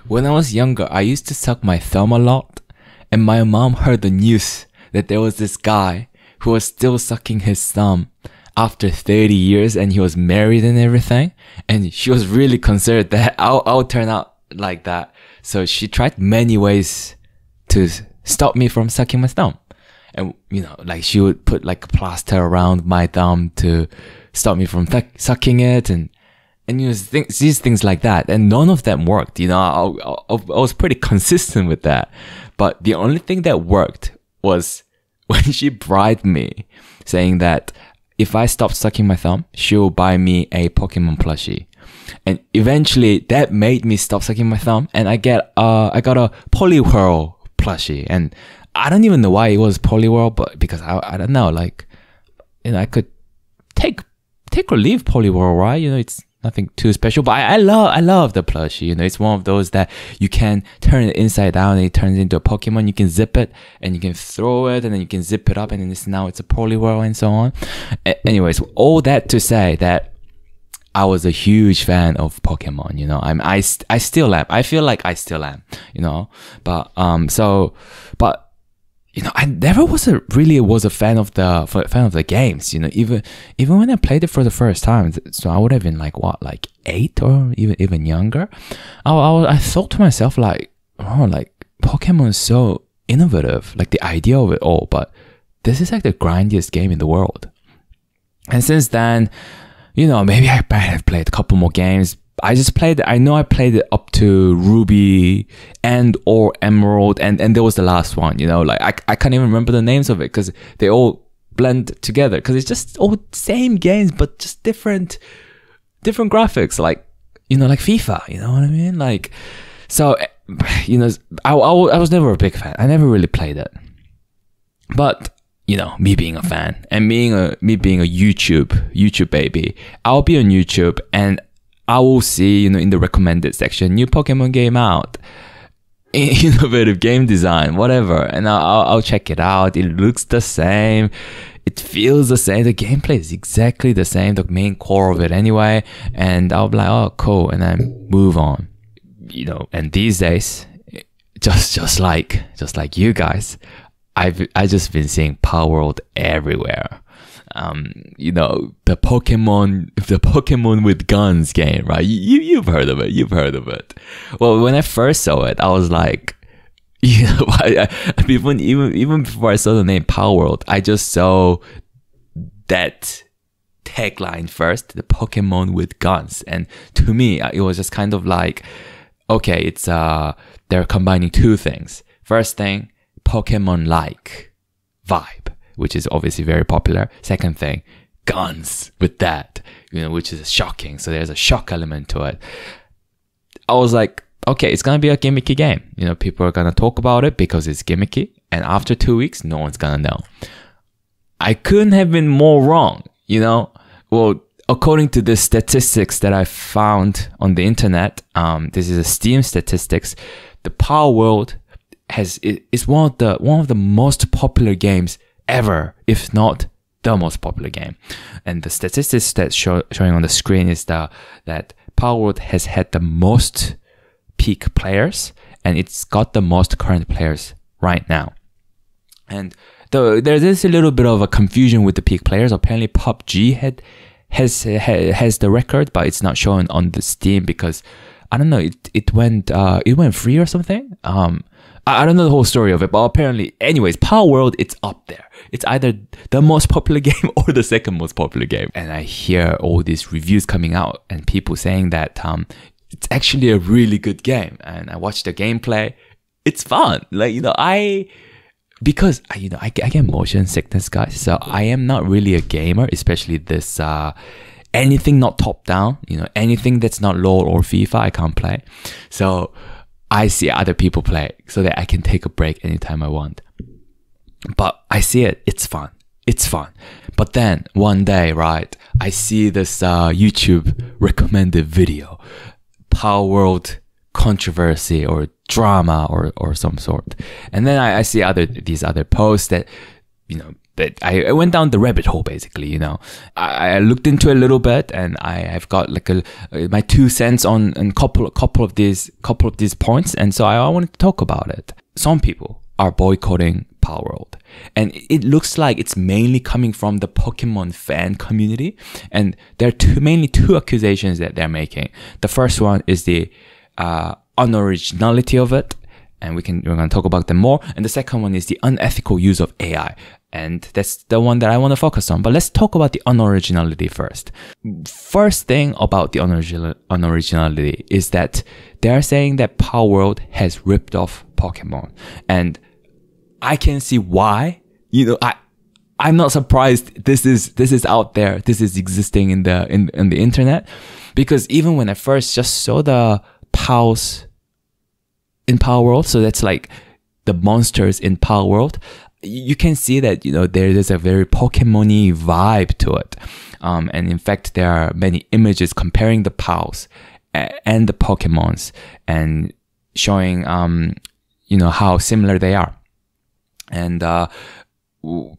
when I was younger, I used to suck my thumb a lot, and my mom heard the news that there was this guy who was still sucking his thumb after 30 years, and he was married and everything, and she was really concerned that I'll turn out like that. So she tried many ways to stop me from sucking my thumb. And, you know, like she would put like a plaster around my thumb to stop me from sucking it, and you know, these things like that. And none of them worked. You know, I was pretty consistent with that. But the only thing that worked was when she bribed me, saying that if I stopped sucking my thumb, she'll buy me a Pokemon plushie. And eventually that made me stop sucking my thumb, and I got a Palworld plushie. And I don't even know why it was Palworld, but because I don't know, like, you know, I could take or leave Palworld, right? You know, it's nothing too special, but I love the plushie. You know, it's one of those that you can turn it inside out and it turns into a Pokemon. You can zip it and you can throw it, and then you can zip it up, and then now it's a Palworld and so on. Anyways, all that to say that I was a huge fan of Pokemon. You know, I still am. I feel like I still am. You know, but you know, I never was a fan of the games. You know, even when I played it for the first time, so I would have been like 8 or even younger. I thought to myself like, oh, like Pokemon is so innovative, like the idea of it all, but this is like the grindiest game in the world. And since then, you know, maybe I have played a couple more games. I know I played it up to Ruby and or Emerald, and there was the last one, you know, like I can't even remember the names of it because they all blend together, because it's just all same games but just different graphics, like, you know, like FIFA, you know what I mean? Like, so, you know, I was never a big fan. I never really played it. But, you know, me being a fan and me being a YouTube baby, I'll be on YouTube and I will see, you know, in the recommended section, new Pokemon game out, innovative game design, whatever, and I'll check it out. It looks the same, it feels the same, the gameplay is exactly the same, the main core of it anyway, and I'll be like, oh, cool, and then move on, you know. And these days, just like you guys, I just been seeing Palworld everywhere. You know, the Pokemon with guns game, right? You've heard of it. Well, when I first saw it, I was like, you know, even before I saw the name Palworld, I just saw that tagline first, the Pokemon with guns, and to me, it was just kind of like, okay, it's they're combining two things. First thing, Pokemon-like vibe, which is obviously very popular. Second thing, guns with that, you know, which is shocking. So there's a shock element to it. I was like, okay, it's going to be a gimmicky game. You know, people are going to talk about it because it's gimmicky. And after 2 weeks, no one's going to know. I couldn't have been more wrong, you know. Well, according to the statistics that I found on the internet, this is a Steam statistics, the Palworld is one of the most popular games ever, if not the most popular game. And the statistics that's showing on the screen is that Palworld has had the most peak players, and it's got the most current players right now. And there's a little bit of a confusion with the peak players. Apparently PUBG has the record, but it's not showing on the Steam because I don't know, it went free or something. I don't know the whole story of it, but apparently, anyways, Palworld, it's up there. It's either the most popular game or the second most popular game. And I hear all these reviews coming out and people saying that it's actually a really good game. And I watched the gameplay. It's fun. Like, you know, because I get motion sickness, guys. So I am not really a gamer, especially this anything not top down. You know, anything that's not LoL or FIFA, I can't play. So I see other people play so that I can take a break anytime I want. But I see it. It's fun. But then one day, right, I see this YouTube recommended video, Palworld controversy or drama or some sort. And then I see these other posts that, you know, that I went down the rabbit hole, basically. You know, I looked into it a little bit, and I've got like my 2 cents on couple of these points, and so I wanted to talk about it. Some people are boycotting Palworld, and it looks like it's mainly coming from the Pokemon fan community, and there are mainly two accusations that they're making. The first one is the unoriginality of it, and we're going to talk about them more. And the second one is the unethical use of AI. And that's the one that I want to focus on. But let's talk about the unoriginality first. First thing about the unoriginality is that they're saying that Palworld has ripped off Pokemon. And I can see why. You know, I'm not surprised this is out there. This is existing in the internet. Because even when I first just saw the Pals in Palworld, so that's like the monsters in Palworld, you can see that, you know, there is a very Pokemon-y vibe to it. And in fact, there are many images comparing the Pals and the Pokemons and showing, you know, how similar they are. And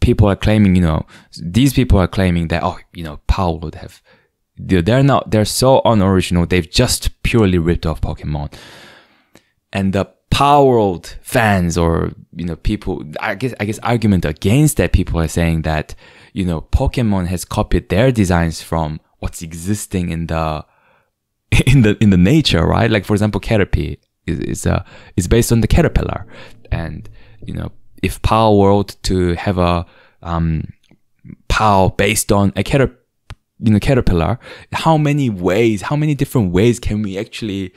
people are claiming, you know, these people are claiming that, oh, you know, Palworld they're so unoriginal. They've just purely ripped off Pokemon. And the Palworld fans, or, you know, people, I guess argument against that, people are saying that, you know, Pokemon has copied their designs from what's existing in the nature, right? Like, for example, Caterpie is based on the caterpillar, and, you know, if Palworld to have a Pal based on a caterpillar, how many different ways can we actually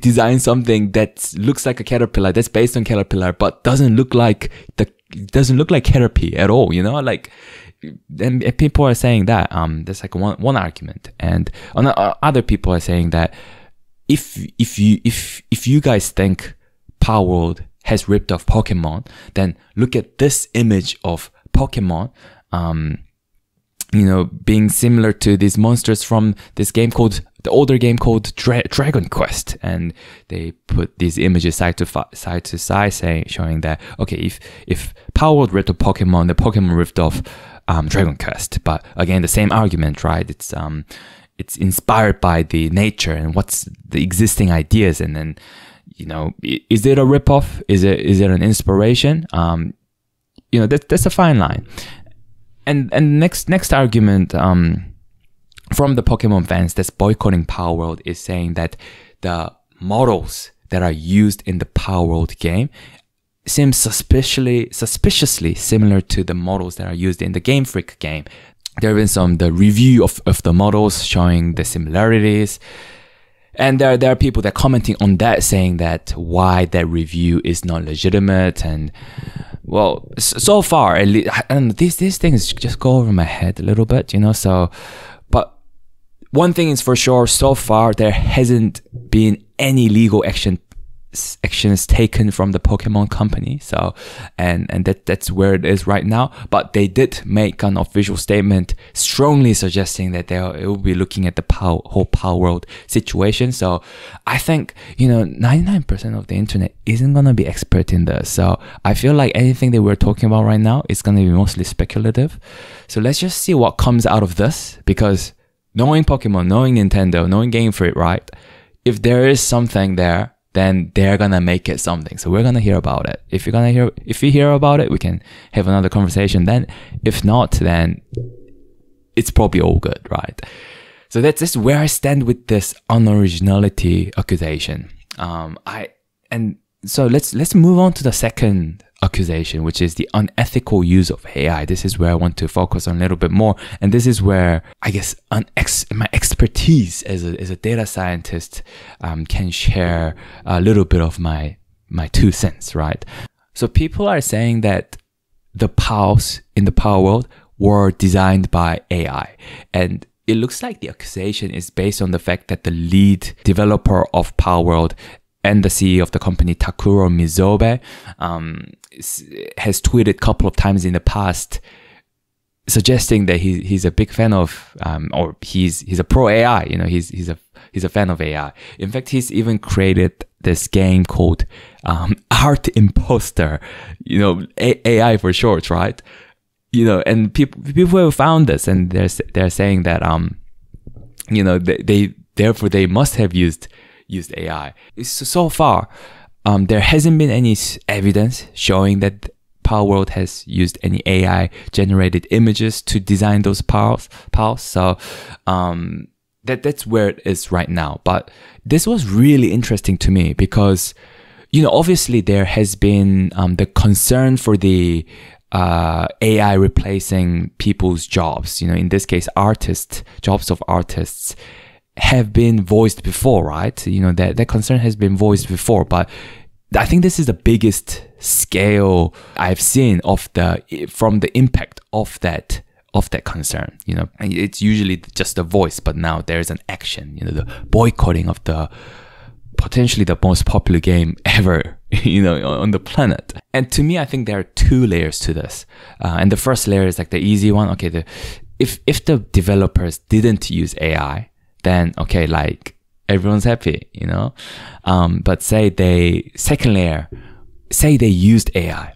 design something that looks like a caterpillar, that's based on caterpillar, but doesn't look like Caterpie at all, you know? Like, and people are saying that that's like one argument, and other people are saying that if you guys think Palworld has ripped off Pokemon, then look at this image of Pokemon, you know, being similar to these monsters from this game called, the older game called Dragon Quest. And they put these images side to side showing that, okay, if Palworld ripped off Pokemon, the Pokemon ripped off Dragon Quest. But again, the same argument, right? It's inspired by the nature and what's the existing ideas, and then, you know, is it a ripoff? Is it an inspiration? You know, that's a fine line. And next argument from the Pokemon fans that's boycotting Palworld is saying that the models that are used in the Palworld game seem suspiciously similar to the models that are used in the Game Freak game. There have been the review of the models showing the similarities. And there are people that are commenting on that, saying that why that review is not legitimate. And, well, so far, at least, I don't know, these things just go over my head a little bit, you know. So, but one thing is for sure, so far there hasn't been any legal actions taken from the Pokemon company. So, and that's where it is right now. But they did make an official statement strongly suggesting that they will be looking at the whole Palworld situation. So I think, you know, 99% of the internet isn't going to be expert in this. So I feel like anything that we're talking about right now is going to be mostly speculative. So let's just see what comes out of this, because knowing Pokemon, knowing Nintendo, knowing Game Freak, right? If there is something there, then they're gonna make it something. So we're gonna hear about it. If we hear about it, we can have another conversation. Then, if not, then it's probably all good, right? So that's where I stand with this unoriginality accusation. So let's move on to the second accusation, which is the unethical use of AI. This is where I want to focus on a little bit more, and this is where I guess my expertise as a data scientist can share a little bit of my 2 cents, right? So people are saying that the Pals in the Palworld were designed by AI, and it looks like the accusation is based on the fact that the lead developer of Palworld and the CEO of the company, Takuro Mizobe, has tweeted a couple of times in the past suggesting that he's a big fan of, or he's a pro AI. You know, he's a fan of AI. In fact, he's even created this game called Art Imposter, AI for short, right? And people have found this, and they're saying that they must have used AI. So far, there hasn't been any evidence showing that Palworld has used any AI generated images to design those pals. So that's where it is right now. But this was really interesting to me because, obviously there has been the concern for the AI replacing people's jobs. In this case, jobs of artists have been voiced before, right? That concern has been voiced before, but I think this is the biggest scale I've seen from the impact of that concern. It's usually just a voice, but now there's an action. The boycotting of potentially the most popular game ever, on the planet. And to me, I think there are two layers to this. And the first layer is like the easy one. Okay, if the developers didn't use AI, then okay, like everyone's happy, but second layer, say they used AI,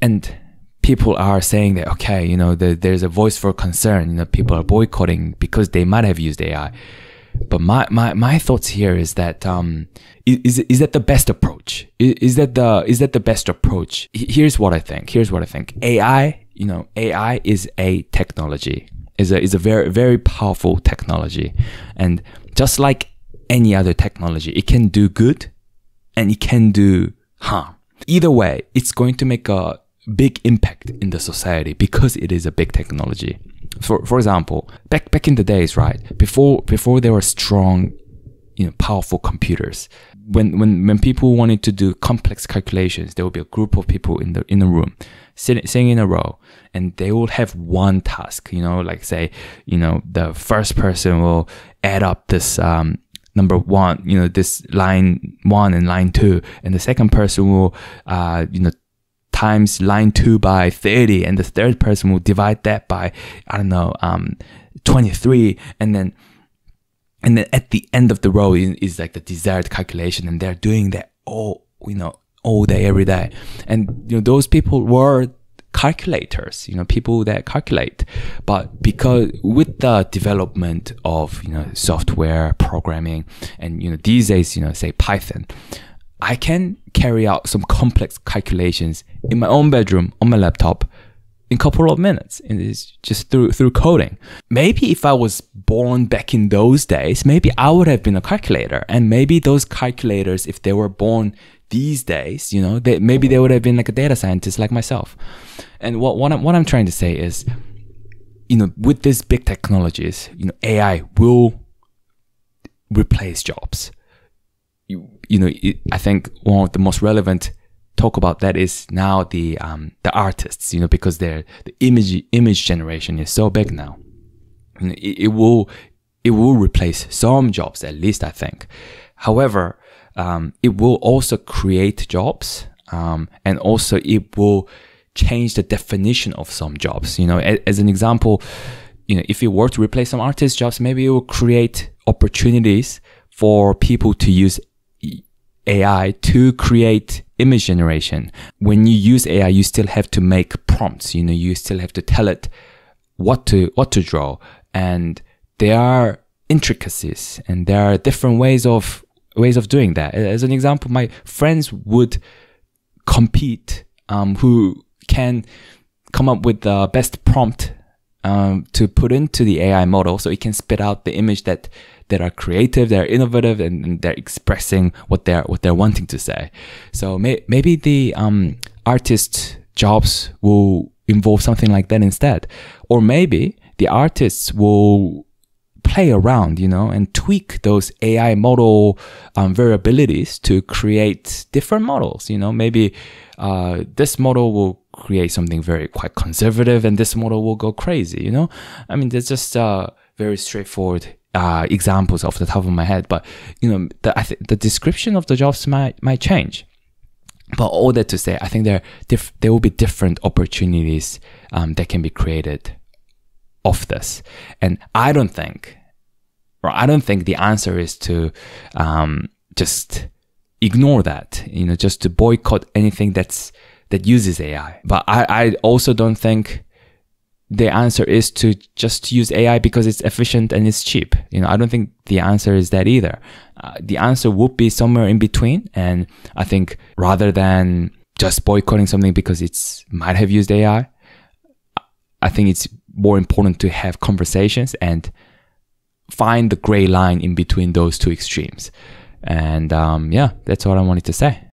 and people are saying that, okay, there's a voice for concern, people are boycotting because they might have used AI. But my thoughts here is that is that the best approach? Is that the best approach? Here's what I think. AI, AI is a technology. Is a very, very powerful technology, and just like any other technology, it can do good and it can do harm. Either way, it's going to make a big impact in the society because it is a big technology. For example, back in the days, right, before there were strong, powerful computers, when people wanted to do complex calculations, there would be a group of people in the room sitting in a row, and they will have one task, like say, the first person will add up this number one, this line 1 and line 2, and the second person will times line 2 by 30, and the third person will divide that by 23, and then at the end of the row is like the desired calculation, and they're doing that all day, every day. And those people were calculators, people that calculate. But because with the development of software programming, and these days, say Python, I can carry out some complex calculations in my own bedroom on my laptop in a couple of minutes, and it's just through coding. Maybe if I was born back in those days, maybe I would have been a calculator, and maybe those calculators, if they were born these days, maybe they would have been like a data scientist like myself. And what I'm trying to say is, with these big technologies, AI will replace jobs. I think one of the most relevant talk about that is now the artists, because the image generation is so big now. It will replace some jobs, at least I think. However, it will also create jobs, and also it will change the definition of some jobs. As an example, if it were to replace some artist jobs, maybe it will create opportunities for people to use AI to create image generation. When you use AI, you still have to make prompts. You still have to tell it what to draw, and there are intricacies, and there are different ways of doing that. As an example, my friends would compete, who can come up with the best prompt to put into the AI model, so it can spit out the image that are creative, they're innovative, and they're expressing what they're wanting to say. So maybe the artist jobs will involve something like that instead, or maybe the artists will play around, and tweak those AI model variabilities to create different models. Maybe this model will create something quite conservative, and this model will go crazy. There's just very straightforward examples off the top of my head, but the description of the jobs might change. But all that to say, I think there will be different opportunities that can be created of this, and I don't think or I don't think the answer is to just ignore that, just to boycott anything that uses AI. But I also don't think the answer is to just use AI because it's efficient and it's cheap. I don't think the answer is that either. The answer would be somewhere in between. And I think rather than just boycotting something because it might have used AI, I think it's more important to have conversations and find the gray line in between those two extremes. And yeah, that's what I wanted to say.